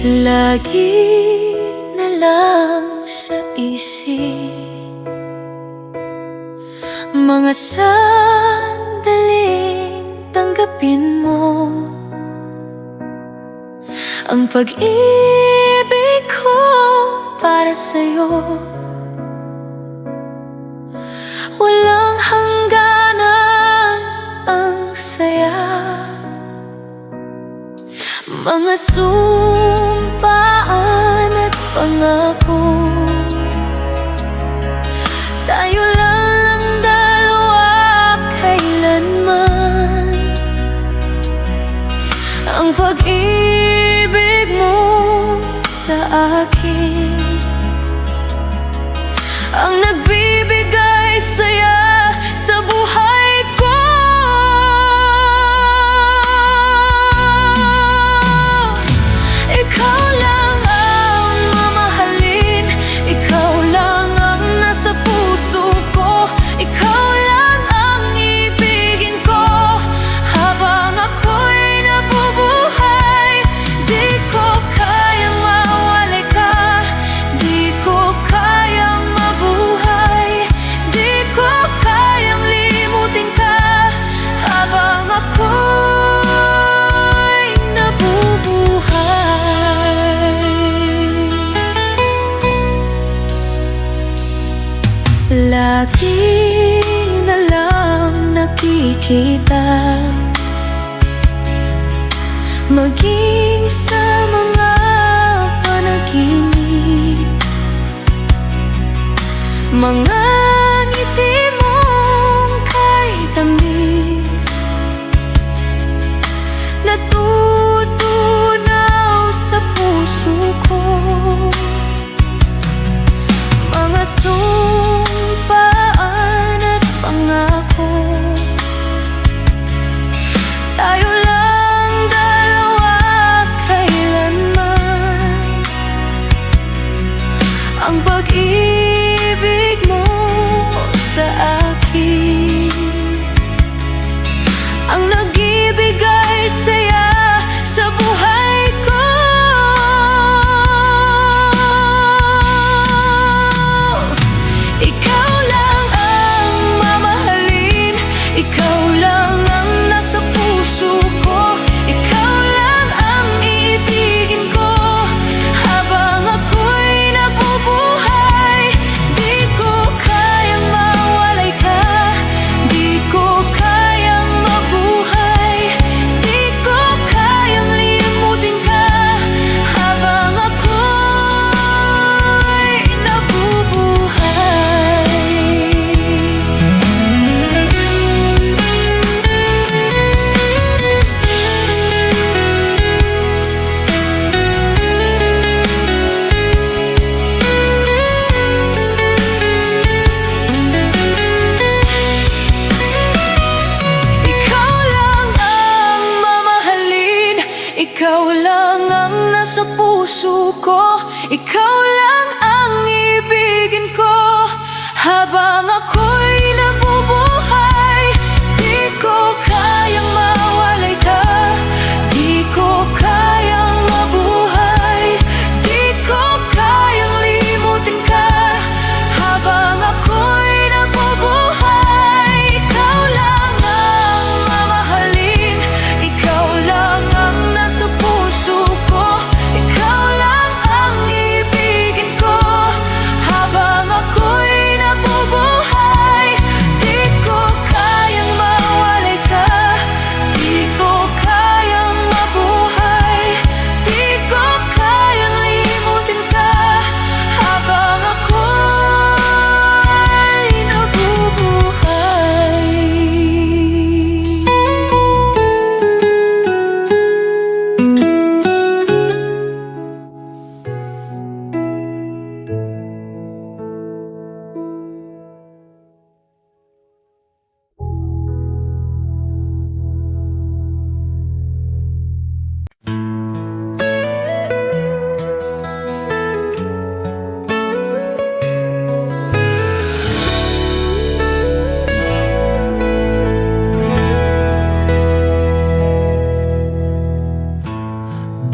Lagi na lang sa isip mga sandaling tanggapin mo ang pag-ibig ko para sa'yo. Walang hangganan ang saya, mga sumpaan at pangako. Tayo lang dalawa kailanman. Ang pag-ibig mo sa akin ang nagbibigay saya sa buhay ko. Ikaw lang ang mamahalin, ikaw lang ang nasa puso ko, ikaw lang ang ibigin ko habang ako'y nabubuhay. Di ko kayang mawalay ka, di ko kayang mabuhay, di ko kayang limutin ka habang ako'y nabubuhay. Lagi na lang nakikita, maging sa mga panaginip, mga ngiti mong kay tamis, natutunaw sa puso ko. Mga sumpaan at pangako, tayo lang dalawa kailanman. Ang pag-ibig mo sa akin ang nagbibigay saya sa buhay ko. Ikaw lang ang mamahalin, ikaw lang ang nasa puso ko, ikaw lang ang iibigin ko habang ako'y nabubuhay. Di ko kayang mawalay ka, di ko kayang mabuhay, di ko kayang limutin ka habang ako'y nabubuhay. Ikaw lang ang mamahalin, ikaw lang ang nasa puso ko, ikaw lang ang ibigin ko habang ako'y nabubuhay. Di ko kayang mawalay ka, di ko kayang mabuhay, di ko kayang limutin ka habang ako'y nabubuhay. Ikaw lang ang mamahalin, ikaw lang ang nasa puso ko, ikaw lang ang ibigin ko habang ako'y nabubuhay. Di ko kayang mawalay ka, di ko kayang mabuhay, di ko kayang limutin ka habang ako'y nabubuhay.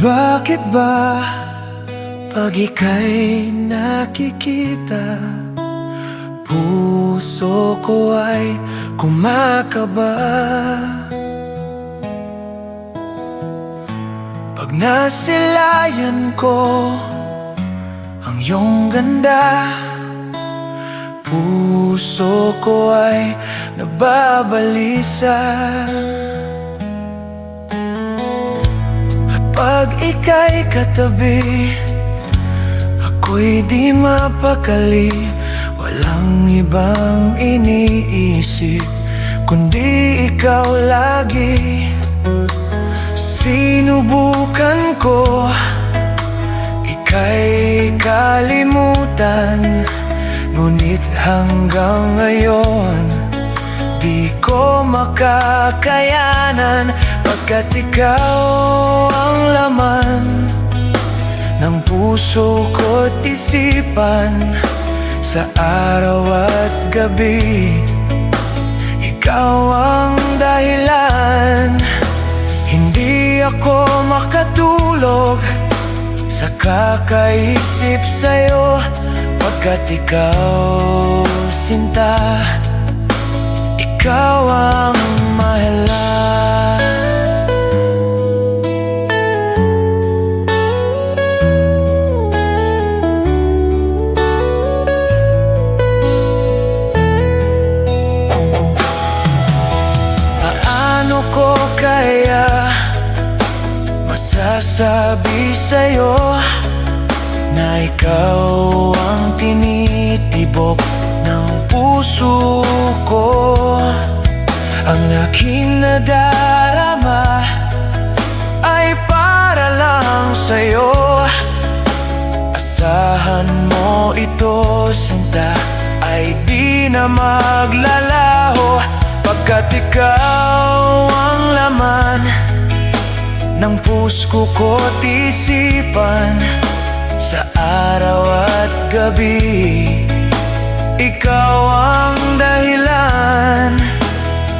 Bakit ba Pag ika'y nakikita, puso ko ay kumakaba. Pag nasilayan ko ang iyong ganda, puso ko ay nababalisa. At pag ika'y katabi, ako'y di mapakali. Walang ibang iniisip kundi ikaw lagi. Sinubukan ko ika'y kalimutan, ngunit hanggang ngayon di ko makakayanan. Pagkat ikaw ang laman ng puso ko't isipan, sa araw at gabi ikaw ang dahilan. Hindi ako makatulog sa kakaisip sa'yo, pagkat ikaw, sinta, ikaw ang mahalaga. Paano ko kaya masasabi sa'yo na ikaw ang tinitibok ng puso ko? Ang aking nadarama ay para lang sa'yo. Asahan mo ito, sinta, ay di na maglalaho, pagkat ikaw ang laman ng puso ko't isipan, sa araw at gabi ikaw ang dahilan.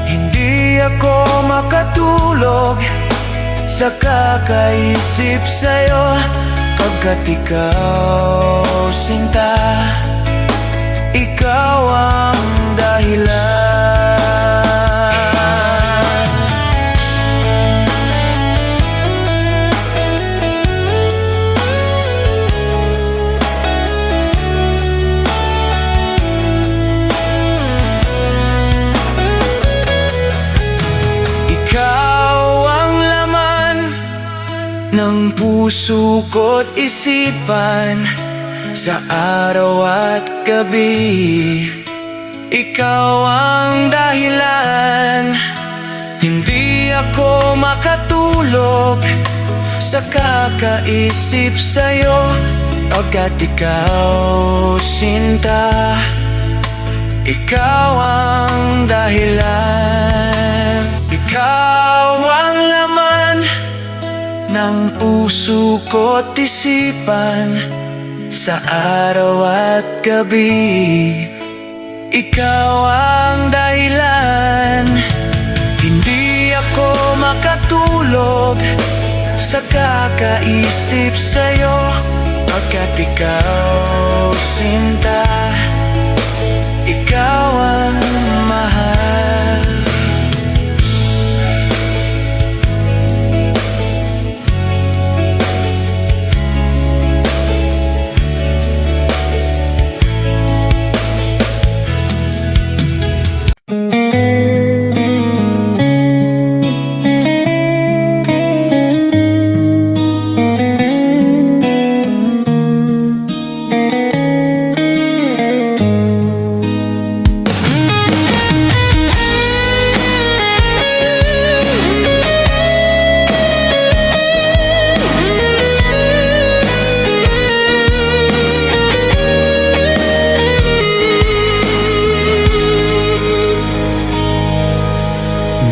Hindi ako makatulog sa kakaisip sa'yo, pagkat ikaw, sinta, ikaw ang dahilan. Ng puso ko't isipan, sa araw at gabi ikaw ang dahilan. Hindi ako makatulog sa kakaisip sa'yo, pagkat ikaw, sinta, ikaw ang dahilan. Ikaw ang laman ng puso ko't isipan, sa araw at gabi ikaw ang dahilan. Hindi ako makatulog sa kakaisip sa'yo, pagkat ikaw, sinta, ikaw ang mahal.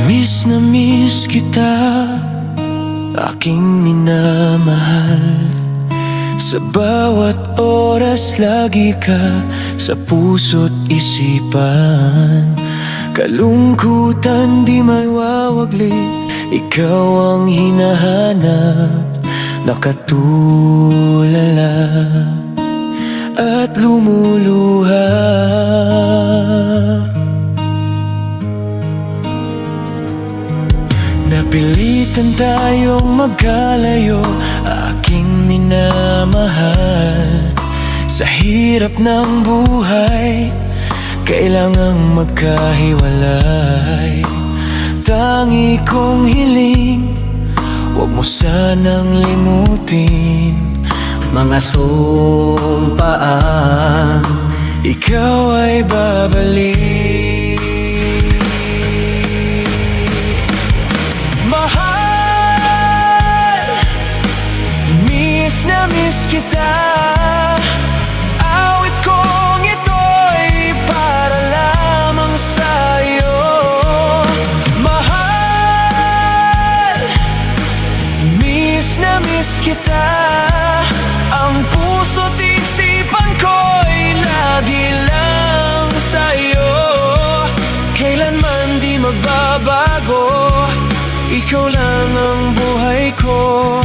Miss na miss kita, aking minamahal. Sa bawat oras lagi ka sa puso't isipan. Kalungkutan di mawawaglit, ikaw ang hinahanap. nakatulala at lumuluha. Napilitan tayong magkalayo, aking minamahal. Sa hirap ng buhay, kailangang magkahiwalay. Tangi kong hiling, huwag mo sanang limutin mga sumpaan, ikaw ay babalik. Mahal, miss na miss kita. Awit kong ito'y para lamang sa'yo. Mahal, miss na miss kita. Ang puso't isipan ko'y lagi lang sa'yo. Kailanman di magbabago, ikaw lang ang buhay ko.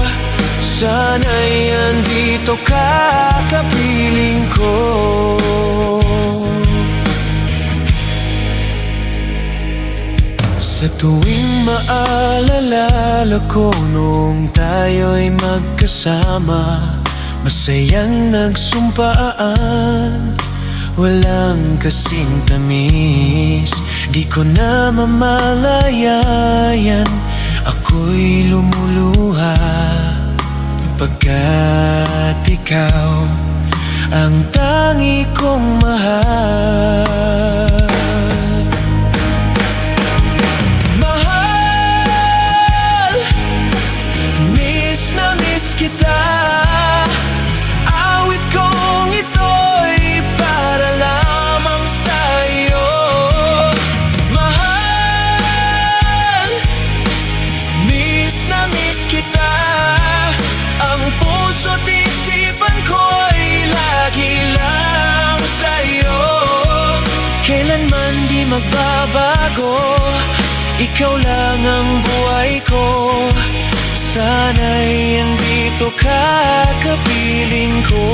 Sana'y andito ka, kapiling ko. Sa tuwing maalala ko nung tayo'y magkasama, masayang nagsumpaan, walang kasing tamis. Di ko na mamalayan, ako'y lumuluha pagkat ikaw ang tangi kong mahal. Mahal, miss na miss kita. Awit kong ito'y para lamang sa'yo. Mahal, miss na miss kita. Ang puso't isipan ko'y lagi lang sa'yo. Kailanman di magbabago, ikaw lang ang buhay ko. Sana'y andito ka, kapiling ko.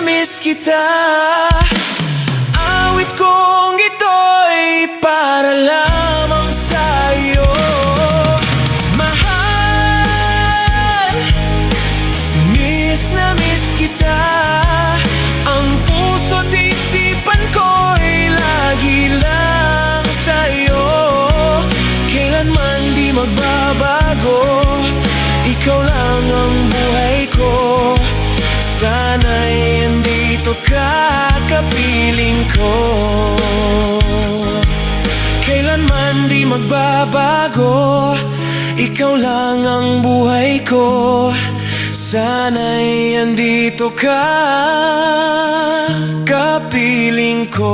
Miss kita. Awit kong ito'y para lamang sa'yo. Mahal, miss na miss kita. Ang puso't isipan ko'y lagi lang sa'yo. Kailanman di magbabago, ikaw lang ang buhay ko. Sana'y andito ka, kapiling ko. Kailanman di magbabago, ikaw lang ang buhay ko. Sana'y andito ka, kapiling ko.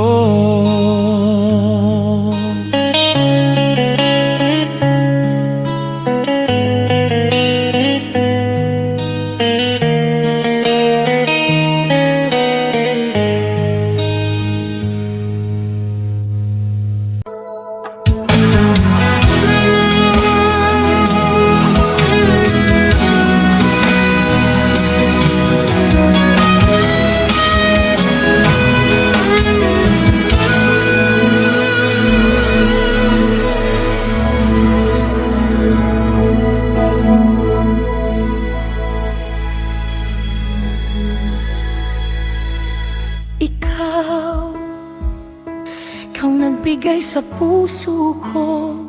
Ikaw nagbigay sa puso ko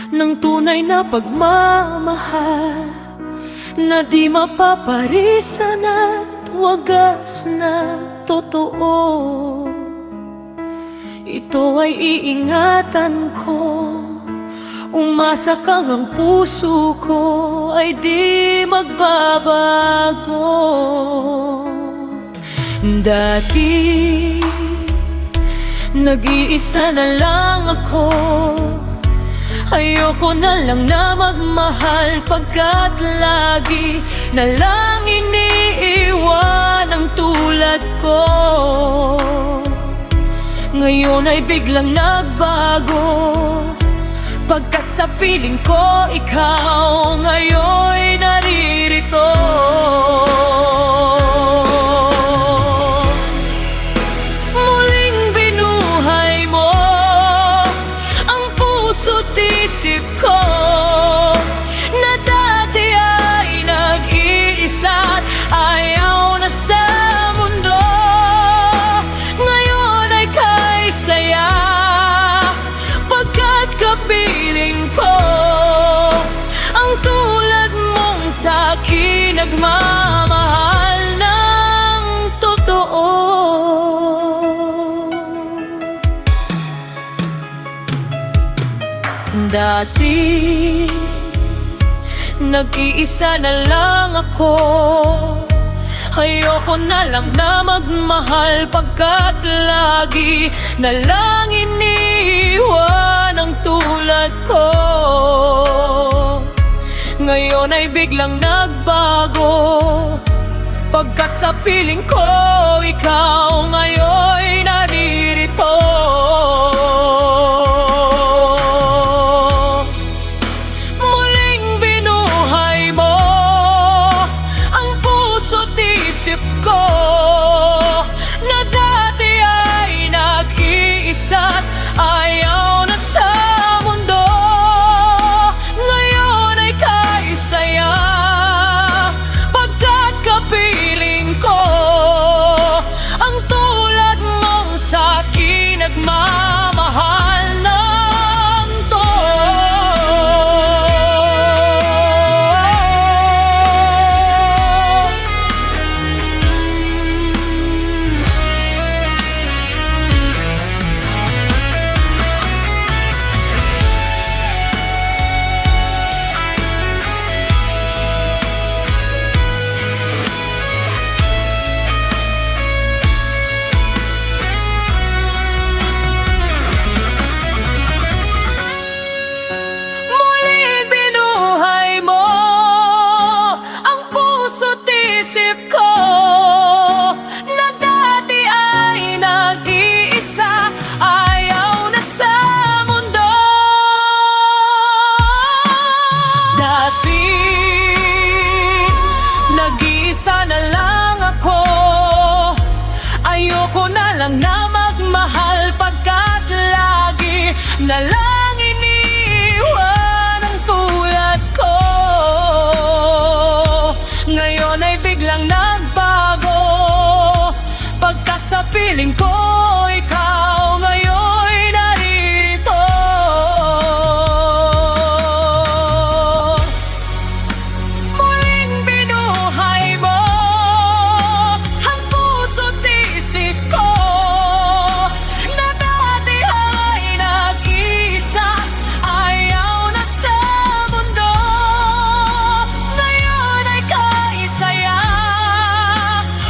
ng tunay na pagmamahal na di mapaparisan at wagas na totoo. Ito ay iingatan ko Umasa kang ang puso ko ay di magbabago. Dati, nag-iisa na lang ako. Ayoko na lang na magmahal pagkat lagi na lang iniiwan ang tulad ko. Ngayon ay biglang nagbago pagkat sa piling ko ikaw ngayon'y naririto. Muling binuhay mo ang puso't isip ko na dati ay nag-iisa't ayaw na sa mundo. Ngayon ay kay saya pagkat kapiling ko ang tulad mong sa'kin nagmamahal ng totoo. Dati, nag-iisa na lang ako. Ayoko na lang na magmahal pagkat lagi na lang iniiwan ang tulad ko. Ngayon ay biglang nagbago pagkat sa piling ko ikaw ngayon'y naririto. Muling binuhay mo ang puso't isip ko na dati ay nag-iisa't ayaw na sa mundo. Ngayon ay kay saya pagkat kapiling ko ang tulad mong sa'kin nagmamahal ng muling binuhay mo ang puso't isip ko na dati ay nag-iisa ayaw na sa mundo. Dati, nag-iisa na lang ako. Ayoko na lang na magmahal pagkat lagi na lang iniiwan ang tulad ko. Ngayon ay biglang nagbago pagkat sa piling ko ikaw ngayon'y naririto. Muling binuhay mo ang puso't isip ko na dati ay nag-iisa ayaw na sa mundo. Ngayon ay kay saya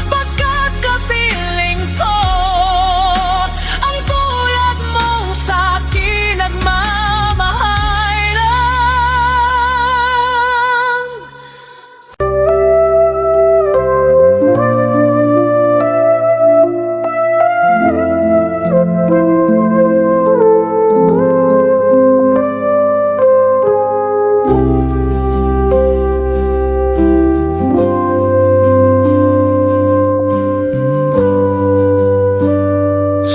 pagkat kapiling ko ang tulad mong sa'kin nagmamahal lang.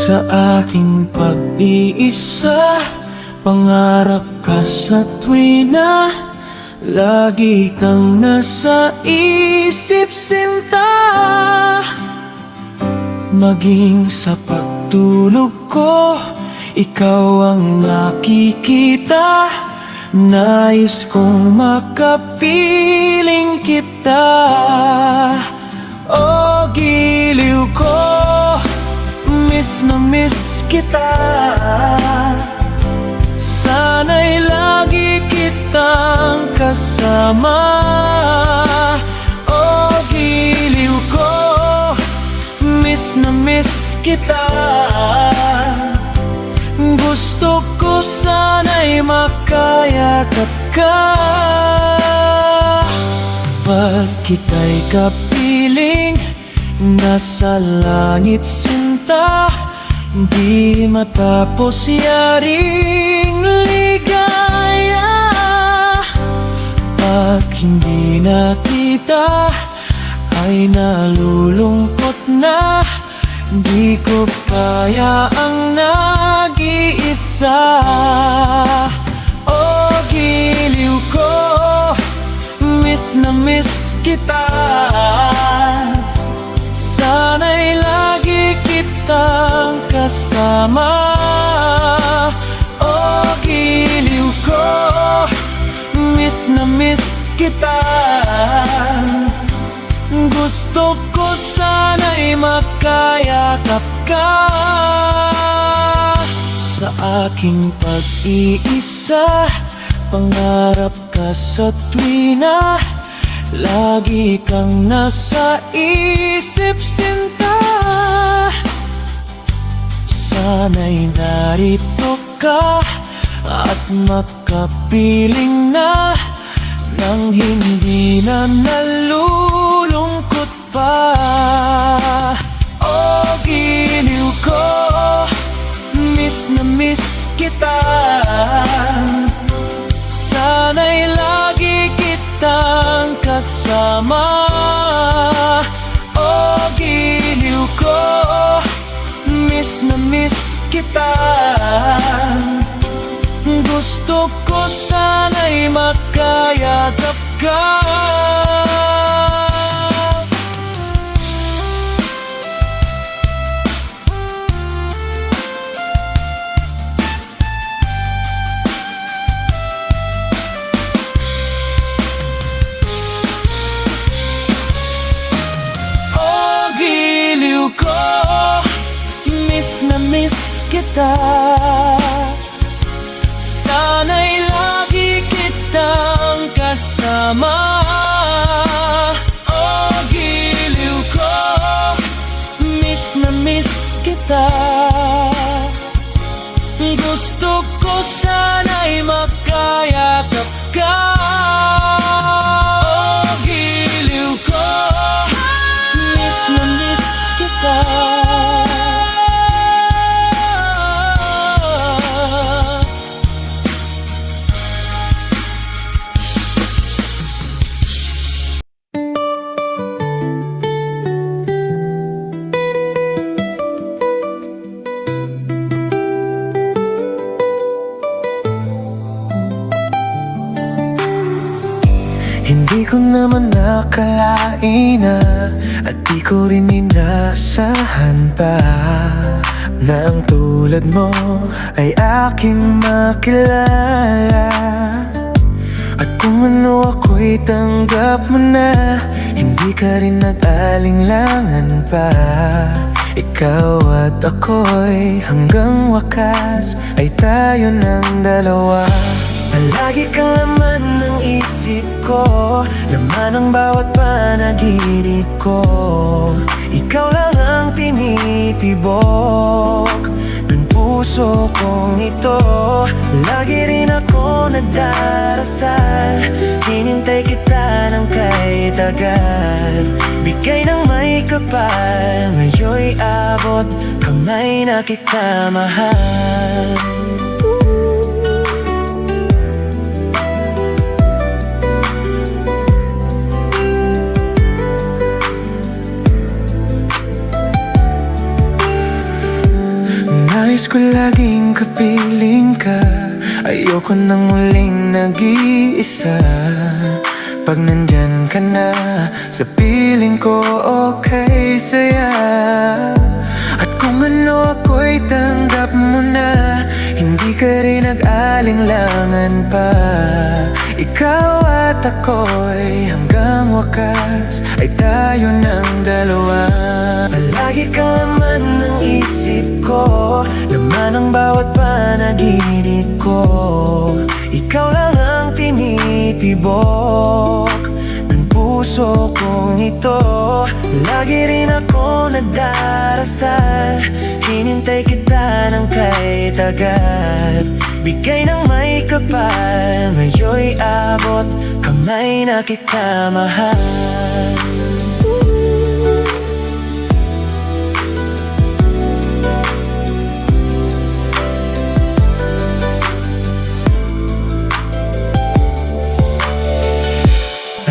Sa aking pag-iisa, pangarap ka sa tuwina. Lagi kang nasa isip, sinta. Maging sa pagtulog ko, ikaw ang nakikita. Nais kong makapiling kita. O giliw ko, miss na miss kita. Sana'y lagi kasama. Oh, giliw ko, miss na miss kita. Gusto ko sana'y makayakap ka. Pag kita'y kapiling, nasa langit sinta, di matapos yaring ligaya. Pag hindi nakita, ay nalulungkot na. Di ko kaya ang nag-iisa. Oh, giliw ko, miss na miss kita. Sana'y lagi kitang kasama. Oh, giliw ko, miss na miss kita. Gusto ko sana'y makayakap ka. Sa aking pag-iisa, pangarap ka sa tuwina. Lagi kang nasa isip sinta. Sana'y narito ka at makapiling na, nang hindi na nalulungkot pa. Oh, giliw ko, miss na miss kita. Sana'y lagi kitang kasama. Oh, giliw ko, miss na miss kita. Gusto ko sana'y makayakap ka. Oh, giliw ko, miss na miss kita. Sana'y lagi kitang kasama. Oh, giliw ko, miss na miss kita. Gusto ko sana'y makayakap ka. Oh, giliw ko, miss na miss kita. Hindi ko naman nakalain na, at di ko rin inasahan pa, na ang tulad mo ay aking makilala. At kung ano ako'y tanggap mo na, hindi ka rin nag-alinlangan pa. Ikaw at ako'y hanggang wakas ay tayo ng dalawa. Palagi kang laman ng isip ko, laman ng bawat panaginip ko. Ikaw lang ang tinitibok ng puso kong ito. Lagi rin ako nagdarasal, hinintay kita ng kay tagal. Bigay ng may kapal, ngayon'y abot kamay na kita mahal. Nais ko laging kapiling ka, ayoko nang muling nag-iisa. Pag nandyan ka na, sa piling ko okay saya. At kung ano ako'y tanggap mo na, hindi ka rin nag-alinlangan pa. Ikaw at ako'y hanggang wakas ay tayo ng dalawa. Palagi kang laman ng isip ko, laman ng bawat panaginip ko. Ikaw lang ang tinitibok puso kong ito. Lagi rin ako nagdarasal, hinintay kita ng kay tagal. Bigay ng may kapal, ngayon'y abot kamay na kita mahal.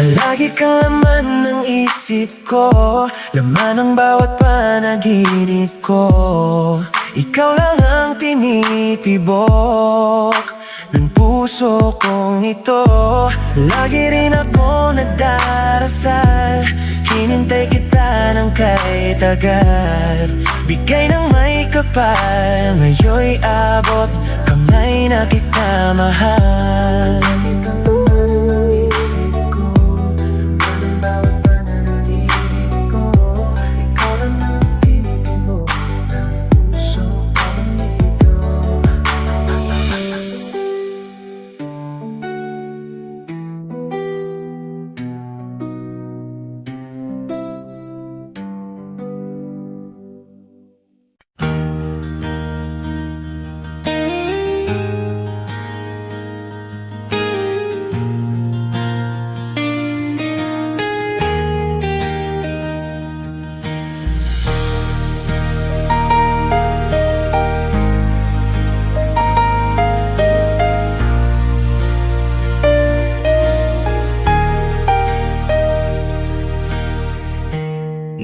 Lagi kang laman ng isip ko, laman ng bawat panaginip ko. Ikaw lang ang tinitibok ng puso kong ito. Lagi rin ako nagdarasal, hinintay kita ng kay tagal. Bigay ng may kapal, ngayon'y abot kamay na kita mahal.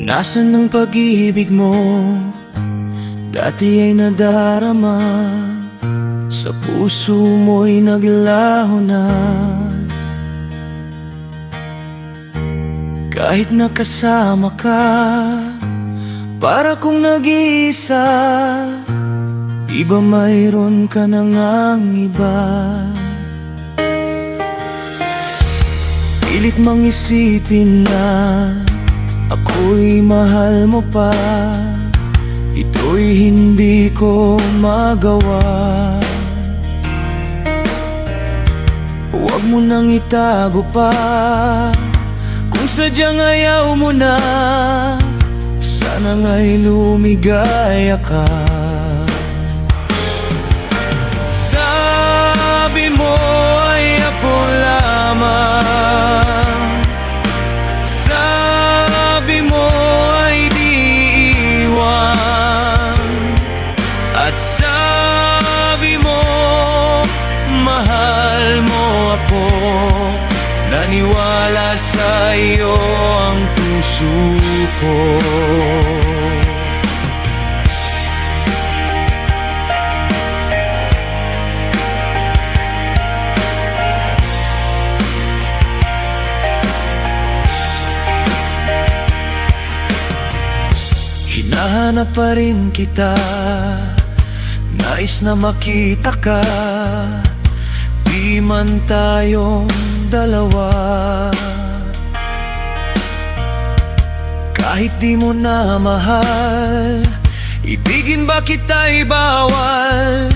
Nasaan ang pag-ibig mo? Dati ay nadarama, sa puso mo'y naglaho na. Kahit nakasama ka, para kong nag-iisa. Iba mayroon ka na ngang iba. Pilit mang isipin na ako'y mahal mo pa, ito'y hindi ko magawa. Huwag mo nang itago pa, kung sadyang ayaw mo na, sana nga'y lumigaya ka. Sabi mo ay ako lamang, sabi mo ay di iwan, at sabi mo mahal mo ako. Naniwala sa iyo ang puso ko. Hinahanap pa rin kita, nais na makita ka, di man tayong dalawa. Kahit di mo na mahal, ibigin ba kita'y bawal?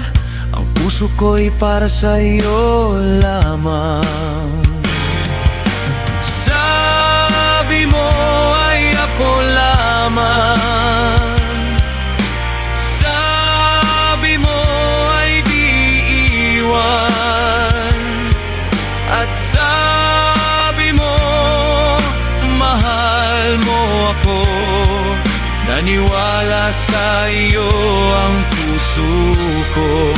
Ang puso ko'y para sa'yo lamang. Sabi mo ay ako lamang, sabi mo ay di iwan, at sabi mo mahal mo ako. Naniwala sa iyo ang puso ko.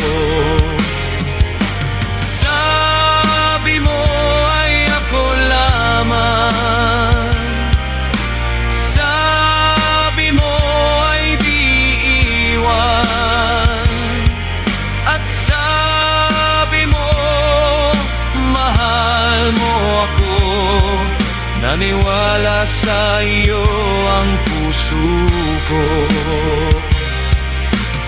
Sabi mo ay ako lamang, sabi mo ay di iwan, at sabi mo mahal mo ako. Naniwala sa iyo ang puso ko.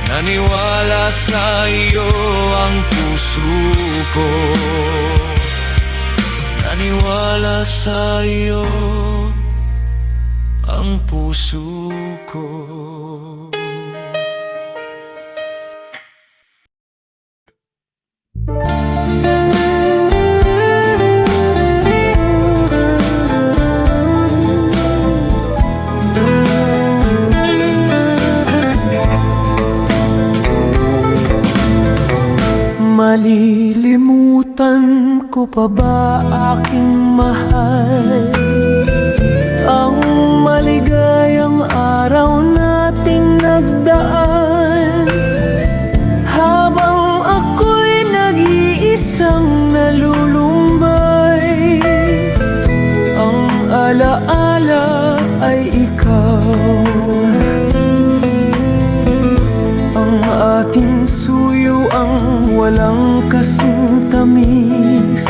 Naniwala sa iyo ang puso ko. Naniwala sa iyo ang puso ko. Malilimutan ko pa ba aking mahal? Ang maligayang araw nating nagdaan, habang ako'y nag-iisang nalulumbay. Ang alaala ay ikaw, ang ating suyo ang walang kasing tamis.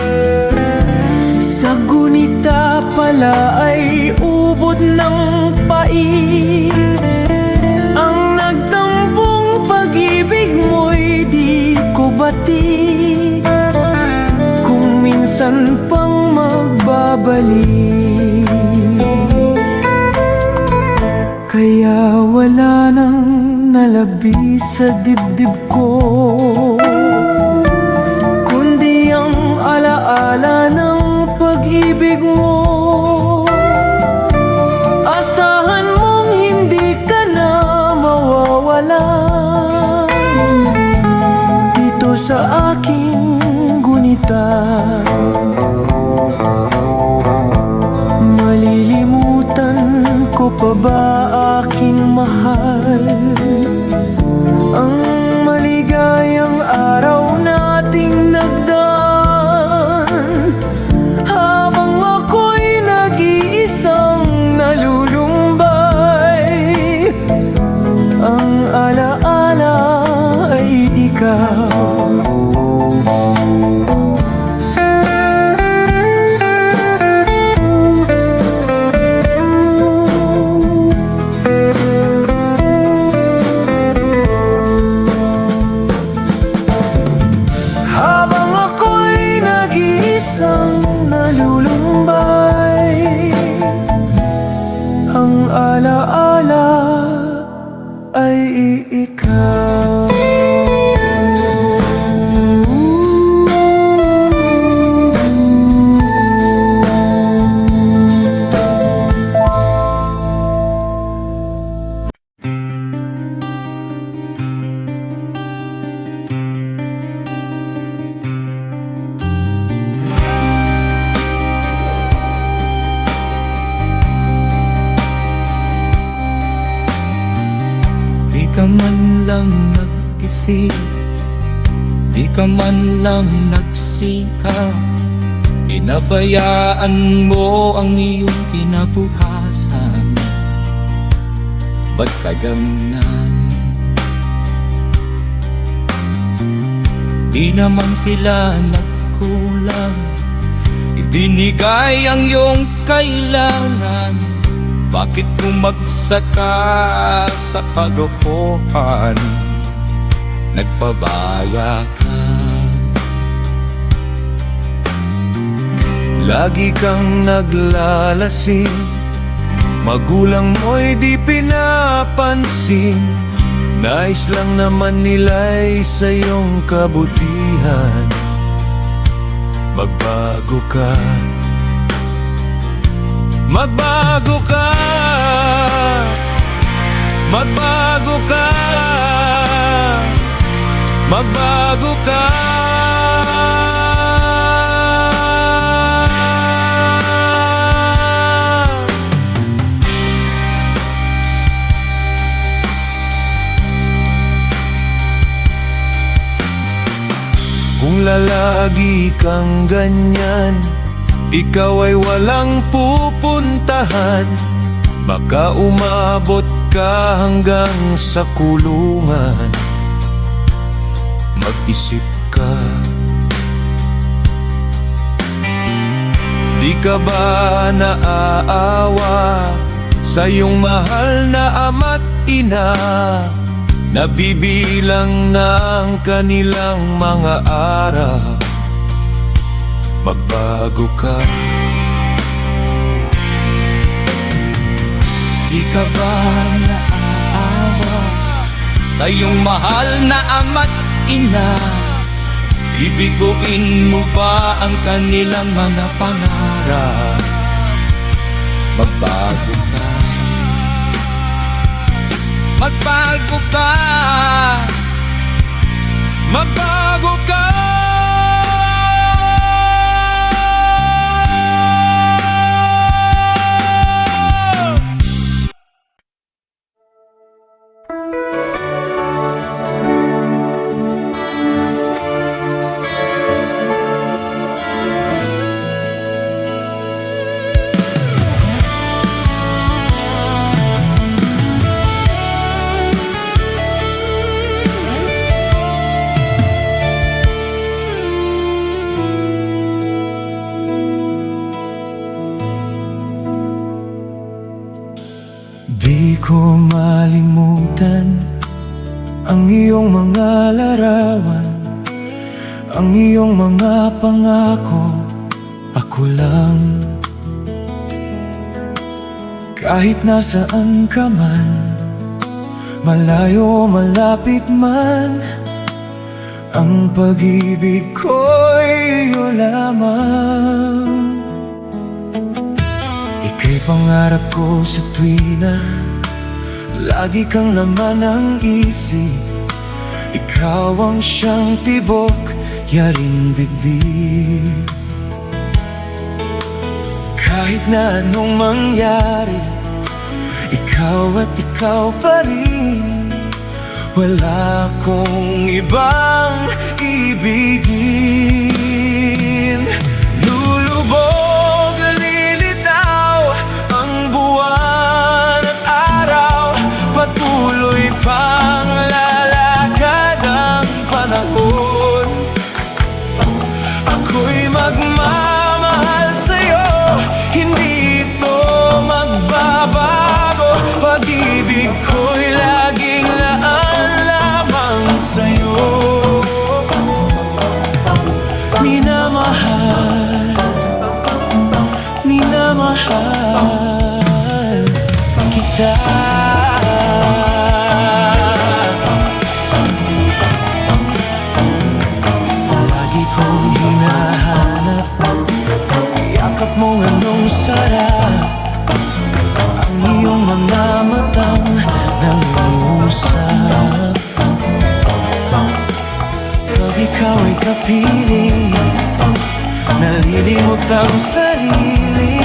Sa gunita pala ay ubod ng pait. Ang nagtampong pag-ibig mo'y di ko batid, kung minsan pang magbabalik. Kaya wala nang nalabi sa dibdib ko, kundi ang alaala ng pag-ibig mo. Asahan mong hindi ka na mawawala dito sa aking gunita. Malilimutan ko pa ba aking mahal? Ang maligayang araw nating nagdaan, habang ako'y nag-iisang nalulumbay. Ang alaala ay ikaw. Isang nalulumbay, ang alaala ay ikaw. Di ka man lang nag-isip, di ka man lang nagsikap, pinabayaan mo ang iyong kinabukasan. Ba't ka ganyan? Di naman sila nagkulang, ibinigay ang iyong kailangan. Bakit bumagsak ka sa kalokohan? Nagpabaya ka. Lagi kang naglalasing, magulang mo'y di pinapansin. Nais lang naman nila'y sa iyong kabutihan. Magbago ka, magbago ka, magbago ka, magbago ka. Kung lalagi kang ganyan, ikaw ay walang pupuntahan. Baka umabot ka hanggang sa kulungan. Mag-isip ka, di ka ba naaawa sa iyong mahal na ama't ina? Nabibilang na ang kanilang mga araw. Magbago ka. Di ka ba naaawa sa iyong mahal na ama't ina? Bibiguin mo ba ang kanilang mga pangarap? Magbago ka, magbago ka, Magbago ka, ko malimutan ang iyong mga larawan, ang iyong mga pangako, ako lang. Kahit nasaan ka man, malayo o malapit man, ang pag-ibig ko'y iyo lamang. Ika'y pangarap ko sa tuwina, lagi kang laman ng isip. Ikaw ang siyang tibok, yaring dibdib. Kahit na anong mangyari, ikaw at ikaw pa rin. Wala akong ibang ibigin. Lulubog, lilitaw ang buwan at araw, patuloy pang lalakad ang panahon. Ako'y magmamahal sa'yo, hindi ito magbabago. Pag-ibig ko'y laging laan lamang sa'yo. Minamahal, minamahal kita. Lagi kong hinahanap yakap mong anong sarap, ang iyong mga matang nangungusap. Pag ikaw ay kapiling, nalilimot ang sarili.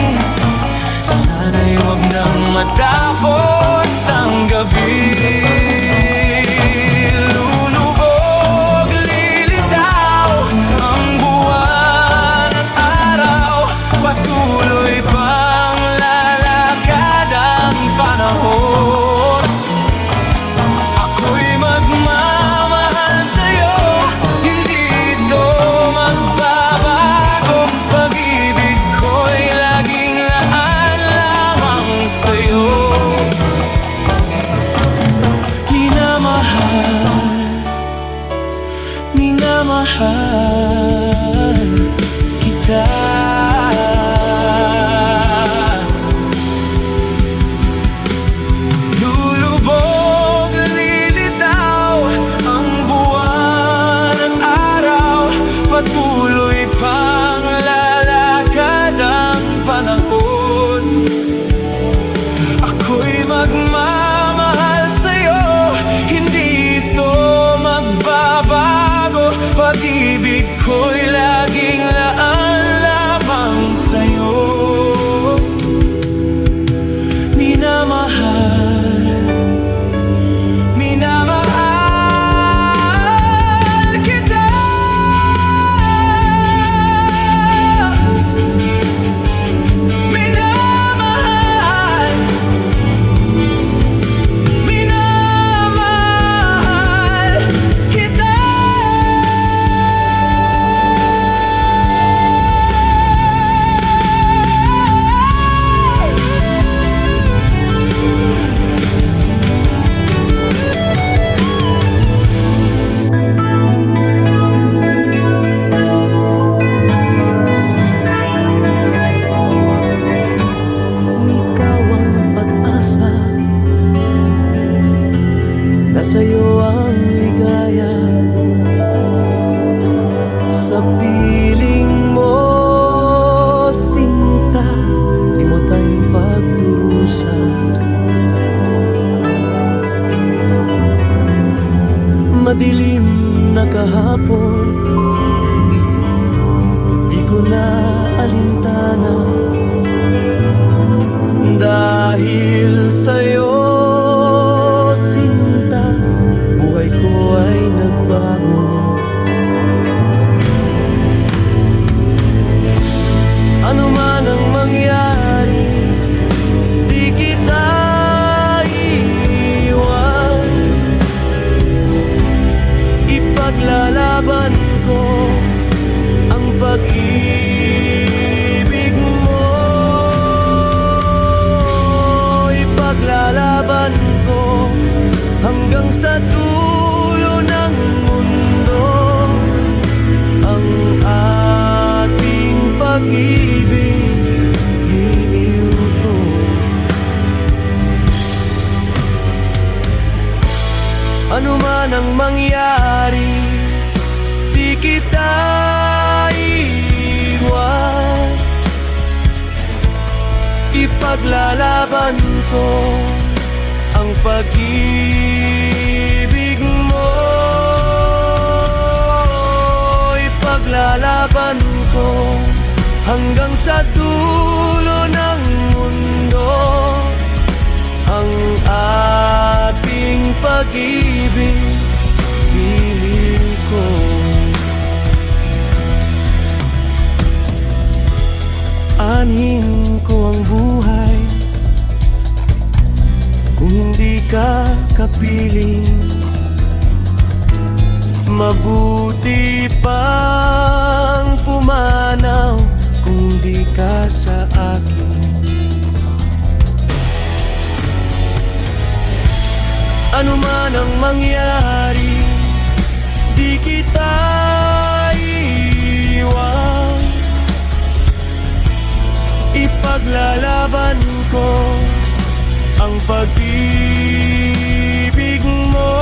Sana'y huwag nang matapos ang gabi. Lulubog, lilitaw ang buwan at araw, patuloy pang lalakad ang panahon. Ako'y magmamahal sa'yo, hindi ito magbabago. Pag-ibig ko'y laging laan lamang sa'yo. Ipaglalaban ko ang pag-ibig mo. Ipaglalaban ko hanggang sa dulo ng mundo ang ating pag-ibig. Piling ko anhin ko ang buhay kung hindi ka kapiling. Mabuti pang pumanaw kung di ka sa akin. Ano man ang mangyari, di kita iiwan. Ipaglalaban ko ang pag-ibig mo.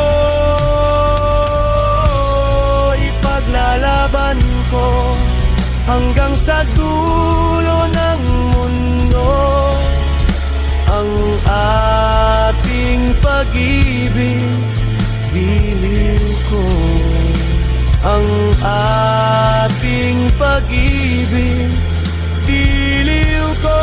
Ipaglalaban ko hanggang sa dulo ng mundo ang ating pag-ibig. Piling ko ang ating pag-ibig. Diliw ko.